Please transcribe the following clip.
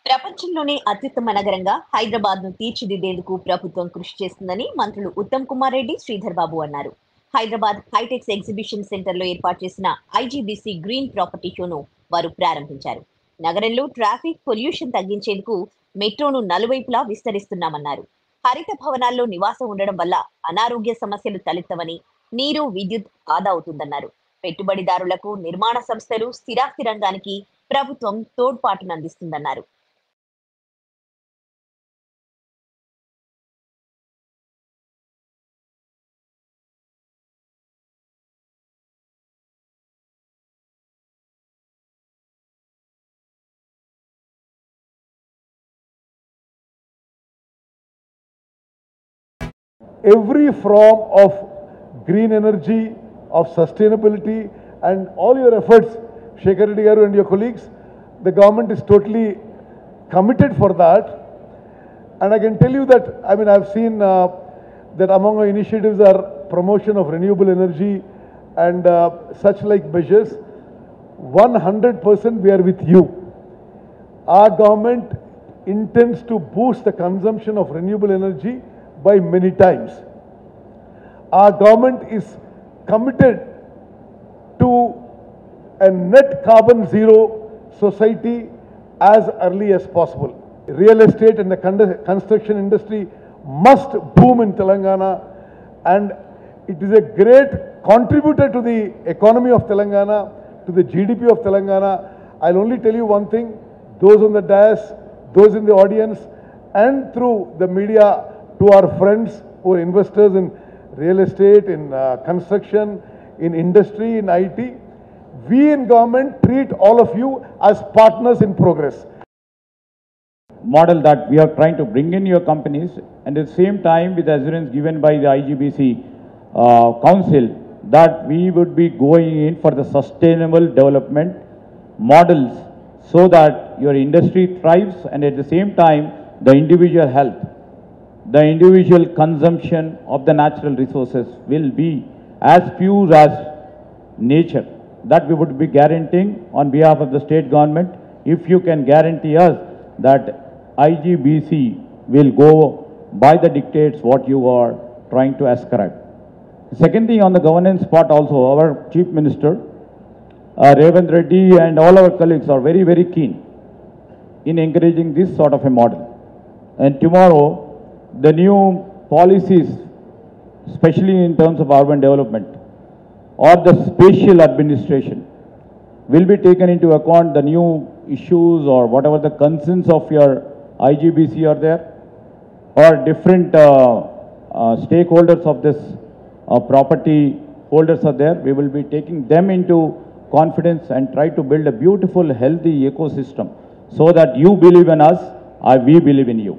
ప్రపంచంలోనే అత్యుత్తమ నగరంగా హైదరాబాద్‌ను తీర్చిదిద్దేందుకు ప్రభుత్వం కృషి చేస్తుందని మంత్రులు ఉత్తమ్ కుమార్ రెడ్డి, శ్రీధర్ బాబు అన్నారు. హైదరాబాద్ హైటెక్స్ ఎగ్జిబిషన్ సెంటర్‌లో ఏర్పాటు చేసిన ఐజీబీసీ గ్రీన్ ప్రాపర్టీ షోను వారు ప్రారంభించారు. నగరంలో ట్రాఫిక్ పొల్యూషన్ తగ్గించేందుకు మెట్రోను నలువైపులా విస్తరిస్తున్నామన్నారు. హరిత భవనాల్లో నివాసం ఉండడం వల్ల అనారోగ్య సమస్యలు తలెత్తవని, నీరు, విద్యుత్ ఆదా అవుతుందన్నారు. పెట్టుబడిదారులకు, నిర్మాణ సంస్థలు, స్థిరాస్తి రంగానికి ప్రభుత్వం తోడ్పాటునందిస్తుందన్నారు. Every form of green energy, of sustainability, and all your efforts, Shekhar Reddy garu and your colleagues, the government is totally committed for that. And I can tell you that, I mean, I've seen that among our initiatives are promotion of renewable energy and such like measures. 100% we are with you. Our government intends to boost the consumption of renewable energy by many times. Our government is committed to a net carbon zero society as early as possible. Real estate and the construction industry must boom in Telangana, and it is a great contributor to the economy of Telangana, to the GDP of Telangana. I'll only tell you one thing, those on the dais, those in the audience, and through the media, to our friends who are investors in real estate, in construction, in industry, in IT, we in government treat all of you as partners in progress. Model that we are trying to bring in your companies, and at the same time with assurance given by the IGBC Council that we would be going in for the sustainable development models so that your industry thrives, and at the same time the individual health, the individual consumption of the natural resources will be as pure as nature. That we would be guaranteeing on behalf of the state government. If you can guarantee us that IGBC will go by the dictates what you are trying to ascribe. Second thing, on the governance part also, our Chief Minister, Revanth Reddy, and all our colleagues are very, very keen in encouraging this sort of a model. And tomorrow, the new policies, especially in terms of urban development or the spatial administration, will be taken into account the new issues or whatever the concerns of your IGBC are there, or different stakeholders of this property holders are there. We will be taking them into confidence and try to build a beautiful, healthy ecosystem so that you believe in us, we believe in you.